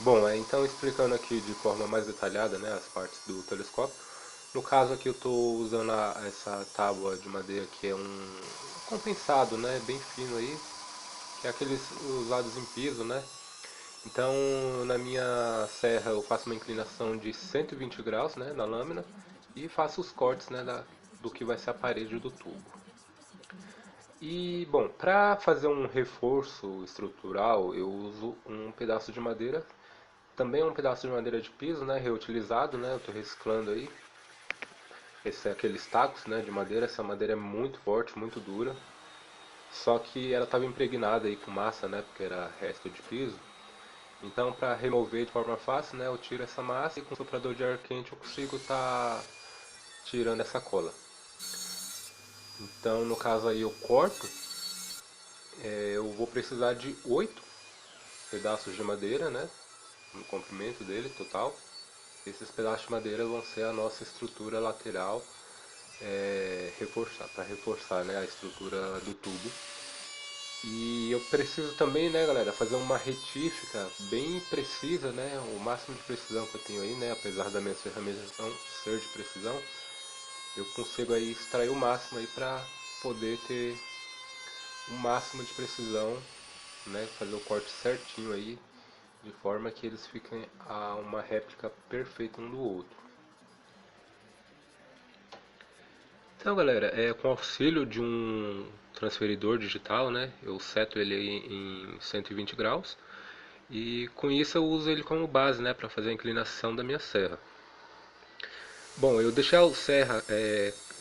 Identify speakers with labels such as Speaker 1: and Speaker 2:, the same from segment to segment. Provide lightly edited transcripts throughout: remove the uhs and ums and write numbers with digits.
Speaker 1: Bom, então explicando aqui de forma mais detalhada, né, as partes do telescópio. No caso aqui eu estou usando essa tábua de madeira que é um compensado, né, bem fino aí, que é aqueles usados em piso, né. Então na minha serra eu faço uma inclinação de 120 graus, né, na lâmina e faço os cortes, né, do que vai ser a parede do tubo. E bom, para fazer um reforço estrutural eu uso um pedaço de madeira. Também é um pedaço de madeira de piso, né, reutilizado, né, eu estou reciclando aí. Esse é aqueles tacos, né, de madeira. Essa madeira é muito forte, muito dura. Só que ela estava impregnada aí com massa, né, porque era resto de piso. Então, para remover de forma fácil, né, eu tiro essa massa e com o soprador de ar quente eu consigo estar tirando essa cola. Então, no caso aí eu corto, eu vou precisar de 8 pedaços de madeira, né, no comprimento dele total. Esses pedaços de madeira vão ser a nossa estrutura lateral, para reforçar, né, a estrutura do tubo. E eu preciso também, né, galera, fazer uma retífica bem precisa, né, o máximo de precisão que eu tenho aí, né, apesar das minhas ferramentas não ser de precisão, eu consigo aí extrair o máximo aí para poder ter o máximo de precisão, né, fazer o corte certinho aí, de forma que eles fiquem a uma réplica perfeita um do outro. Então, galera, com o auxílio de um transferidor digital, né, eu seto ele aí em 120 graus e com isso eu uso ele como base, né, para fazer a inclinação da minha serra. Bom, eu deixei a serra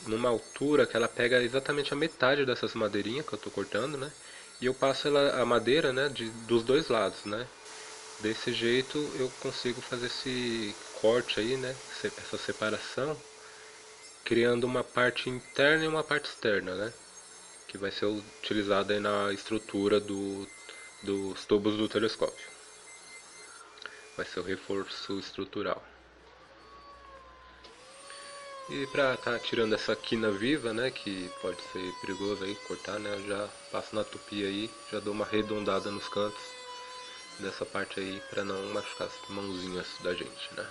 Speaker 1: numa altura que ela pega exatamente a metade dessas madeirinhas que eu estou cortando, né, e eu passo a madeira, né, dos dois lados, né. Desse jeito eu consigo fazer esse corte aí, né, essa separação, criando uma parte interna e uma parte externa, né, que vai ser utilizada aí na estrutura dos tubos do telescópio. Vai ser o reforço estrutural. E para estar tirando essa quina viva, né, que pode ser perigoso aí cortar, né, eu já passo na tupia aí, já dou uma arredondada nos cantos dessa parte aí para não machucar as mãozinhas da gente, né.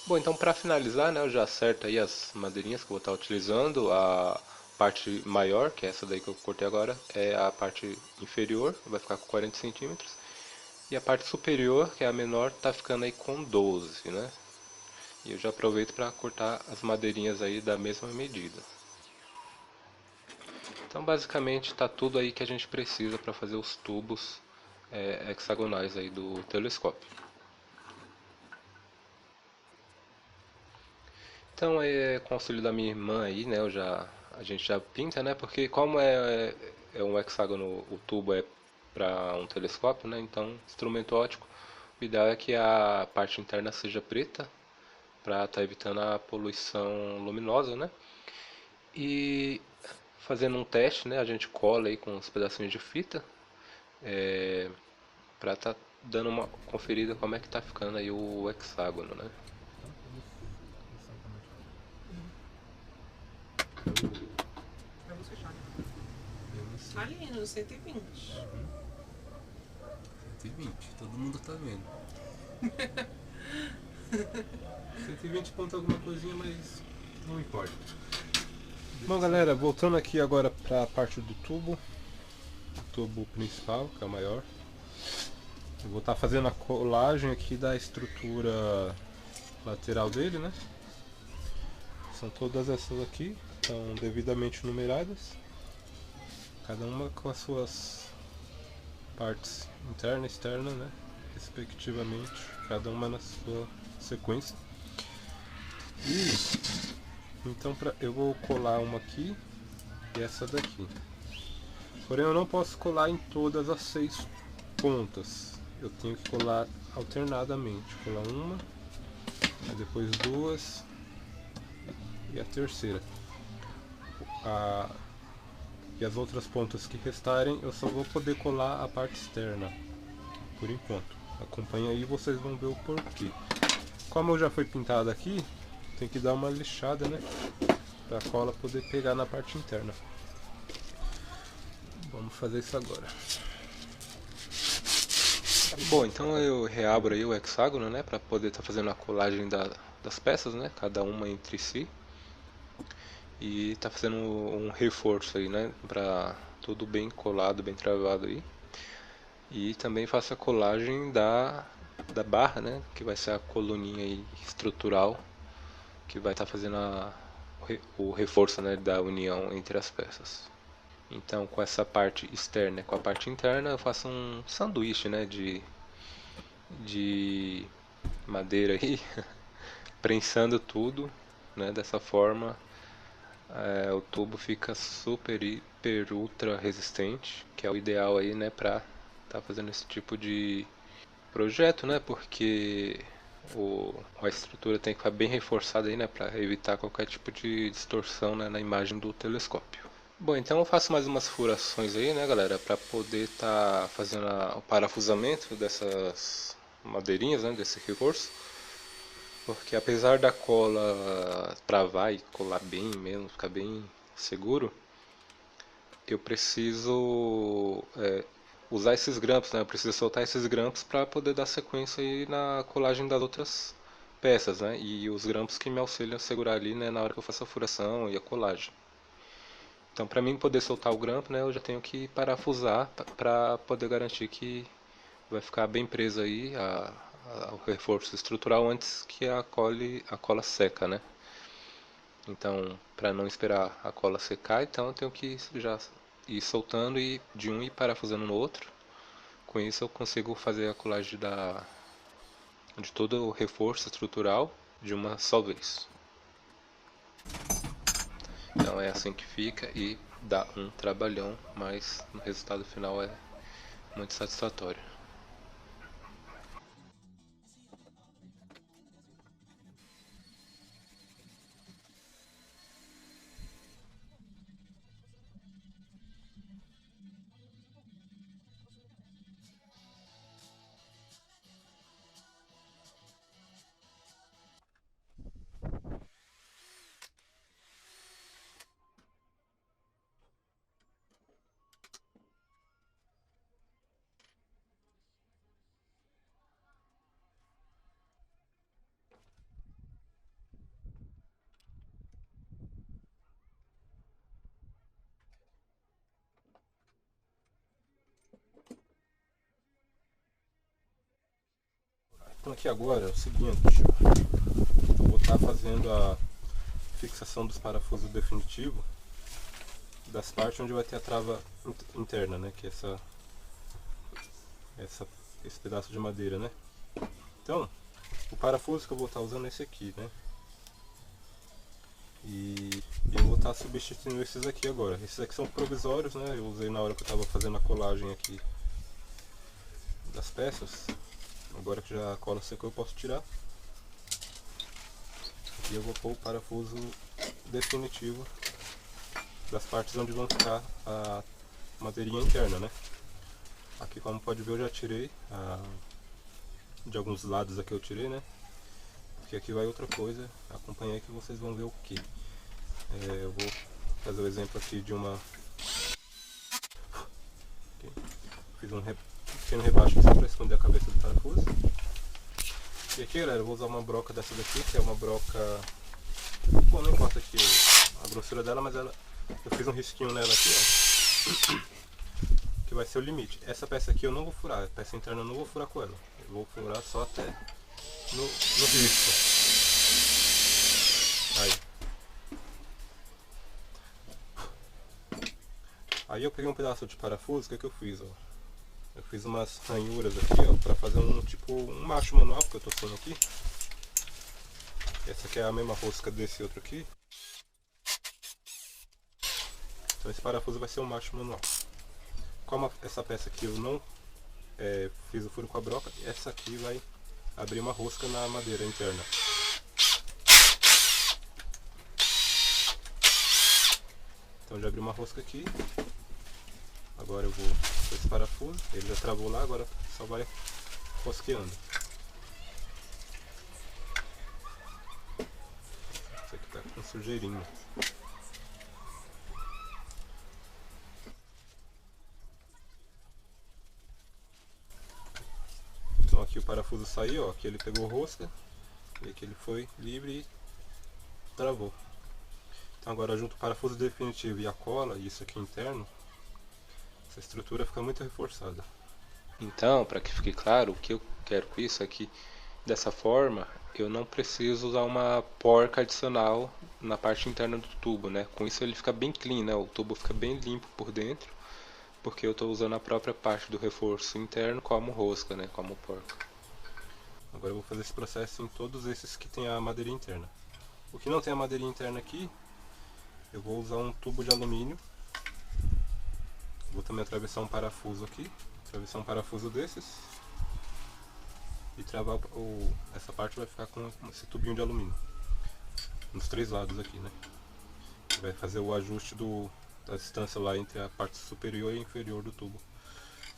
Speaker 1: Bom, então para finalizar, né, eu já acerto aí as madeirinhas que eu vou estar utilizando. A parte maior, que é essa daí que eu cortei agora, é a parte inferior, vai ficar com 40 centímetros. E a parte superior, que é a menor, tá ficando aí com 12, né? E eu já aproveito para cortar as madeirinhas aí da mesma medida. Então basicamente está tudo aí que a gente precisa para fazer os tubos hexagonais aí do telescópio. Então, com o auxílio da minha irmã aí, né, a gente já pinta, né, porque como é um hexágono, o tubo é para um telescópio, né, então instrumento óptico, o ideal é que a parte interna seja preta, para estar evitando a poluição luminosa, né, e fazendo um teste, né, a gente cola aí com uns pedacinhos de fita, para estar dando uma conferida como é que tá ficando aí o hexágono, né.
Speaker 2: Pra você fechar.
Speaker 1: Eu não sei.
Speaker 2: Ali no 120.
Speaker 1: 120, todo mundo tá vendo. 120 ponto alguma coisinha, mas não importa. Bom, galera, voltando aqui agora para a parte do tubo, o tubo principal, que é o maior. Eu vou estar fazendo a colagem aqui da estrutura lateral dele, né? São todas essas aqui, estão devidamente numeradas, cada uma com as suas partes interna e externa, né? Respectivamente, cada uma na sua sequência. E então eu vou colar uma aqui e essa daqui. Porém eu não posso colar em todas as 6 pontas. Eu tenho que colar alternadamente. Colar uma, aí depois duas e a terceira. E as outras pontas que restarem eu só vou poder colar a parte externa por enquanto. Acompanha aí e vocês vão ver o porquê. Como eu já foi pintado aqui, tem que dar uma lixada, né? Pra cola poder pegar na parte interna. Vamos fazer isso agora. Bom, então eu reabro aí o hexágono, né, para poder estar fazendo a colagem das peças, né, cada uma entre si. E tá fazendo um reforço aí, né, para tudo bem colado, bem travado aí. E também faço a colagem da barra, né, que vai ser a coluninha aí estrutural que vai estar fazendo o reforço, né, da união entre as peças. Então, com essa parte externa e com a parte interna, eu faço um sanduíche, né, de madeira aí, prensando tudo, né, dessa forma o tubo fica super, hiper, ultra resistente, que é o ideal aí, né, para estar fazendo esse tipo de projeto, né, porque a estrutura tem que ficar bem reforçada aí, né, para evitar qualquer tipo de distorção, né, na imagem do telescópio. Bom, então eu faço mais umas furações aí, né, galera, para poder estar fazendo o parafusamento dessas madeirinhas, né, desse reforço. Porque apesar da cola travar e colar bem mesmo, ficar bem seguro, eu preciso usar esses grampos, né? Eu preciso soltar esses grampos para poder dar sequência aí na colagem das outras peças, né? E os grampos que me auxiliam a segurar ali, né, na hora que eu faço a furação e a colagem. Então, para mim poder soltar o grampo, né, eu já tenho que parafusar para poder garantir que vai ficar bem preso aí o reforço estrutural antes que a cola seca, né? Então, para não esperar a cola secar, então eu tenho que já ir soltando e de um e parafusando no outro. Com isso eu consigo fazer a colagem de todo o reforço estrutural de uma só vez. Então é assim que fica e dá um trabalhão, mas o resultado final é muito satisfatório. Então aqui agora é o seguinte, eu vou estar fazendo a fixação dos parafusos definitivos das partes onde vai ter a trava interna, né, que é esse pedaço de madeira, né. Então, o parafuso que eu vou estar usando é esse aqui, né, e eu vou estar substituindo esses aqui agora. Esses aqui são provisórios, né, eu usei na hora que eu estava fazendo a colagem aqui das peças. Agora que já a cola secou eu posso tirar. E eu vou pôr o parafuso definitivo das partes onde vão ficar a madeirinha interna, né. Aqui, como pode ver, eu já tirei de alguns lados aqui eu tirei, né, porque aqui vai outra coisa. Acompanhe aí que vocês vão ver o que. Eu vou fazer o exemplo aqui de uma... Fiz um pequeno rebaixo só para esconder a cabeça do parafuso. E aqui, galera, eu vou usar uma broca dessa daqui, que é uma broca... Bom, não importa aqui a grossura dela, mas eu fiz um risquinho nela aqui, ó, que vai ser o limite. Essa peça aqui eu não vou furar, a peça interna eu não vou furar com ela. Eu vou furar só até no risco. Aí eu peguei um pedaço de parafuso, o que eu fiz, ó? Eu fiz umas ranhuras aqui, ó, pra fazer um macho manual, que eu tô sendo aqui. Essa aqui é a mesma rosca desse outro aqui. Então esse parafuso vai ser um macho manual. Como essa peça aqui eu não fiz o furo com a broca, essa aqui vai abrir uma rosca na madeira interna. Então já abri uma rosca aqui. Agora eu vou com esse parafuso, ele já travou lá, agora só vai rosqueando. Isso aqui tá com sujeirinho. parafuso sair, ó, aqui ele pegou rosca, e aqui ele foi livre e travou. Então agora junto o parafuso definitivo e a cola, e isso aqui interno, essa estrutura fica muito reforçada. Então, para que fique claro, o que eu quero com isso é que dessa forma eu não preciso usar uma porca adicional na parte interna do tubo, né? Com isso ele fica bem clean, né? O tubo fica bem limpo por dentro, porque eu estou usando a própria parte do reforço interno como rosca, né? Como porca. Agora eu vou fazer esse processo em todos esses que tem a madeirinha interna. O que não tem a madeirinha interna aqui, eu vou usar um tubo de alumínio. Vou também atravessar um parafuso aqui, atravessar um parafuso desses e travar essa parte vai ficar com esse tubinho de alumínio nos 3 lados aqui, né? Vai fazer o ajuste da distância lá entre a parte superior e inferior do tubo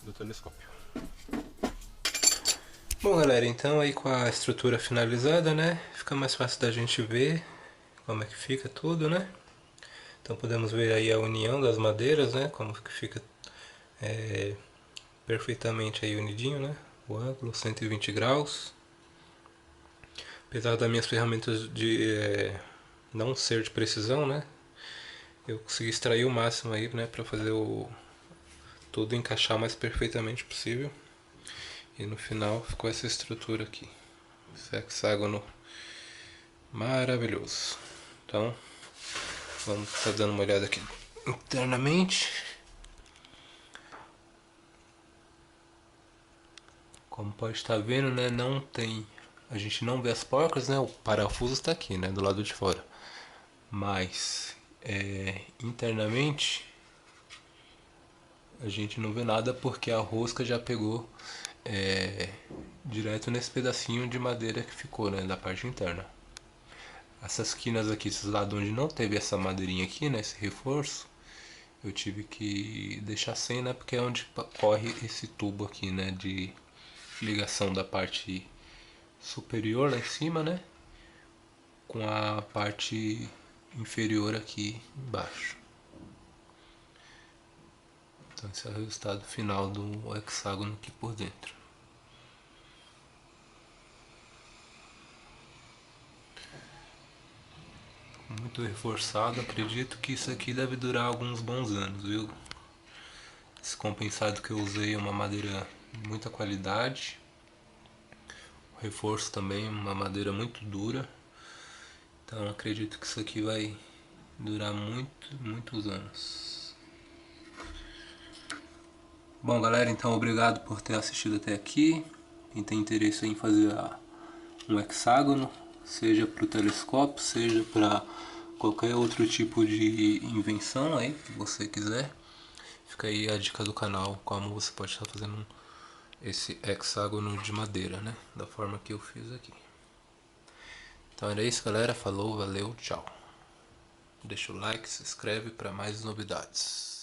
Speaker 1: do telescópio. Bom, galera, então aí com a estrutura finalizada, né, fica mais fácil da gente ver como é que fica tudo, né? Então podemos ver aí a união das madeiras, né, como que fica perfeitamente aí unidinho, né? O ângulo 120 graus. Apesar das minhas ferramentas de não ser de precisão, né? Eu consegui extrair o máximo aí, né, para fazer tudo encaixar mais perfeitamente possível. E no final ficou essa estrutura aqui, esse hexágono maravilhoso. Então vamos estar dando uma olhada aqui internamente. Como pode estar vendo, né, não tem, a gente não vê as porcas, né, o parafuso está aqui, né, do lado de fora. Mas internamente a gente não vê nada porque a rosca já pegou direto nesse pedacinho de madeira que ficou, né, da parte interna. Essas quinas aqui, esses lados onde não teve essa madeirinha aqui, né, esse reforço, eu tive que deixar sem, né, porque é onde corre esse tubo aqui, né, de ligação da parte superior lá em cima, né, com a parte inferior aqui embaixo. Então esse é o resultado final do hexágono aqui por dentro. Muito reforçado, acredito que isso aqui deve durar alguns bons anos, viu? Esse compensado que eu usei é uma madeira de muita qualidade. O reforço também é uma madeira muito dura. Então acredito que isso aqui vai durar muitos anos. Bom, galera, então obrigado por ter assistido até aqui. Quem tem interesse em fazer um hexágono, seja para o telescópio, seja para qualquer outro tipo de invenção aí que você quiser, fica aí a dica do canal, como você pode estar fazendo esse hexágono de madeira, né, da forma que eu fiz aqui. Então era isso, galera, falou, valeu, tchau. Deixa o like, se inscreve para mais novidades.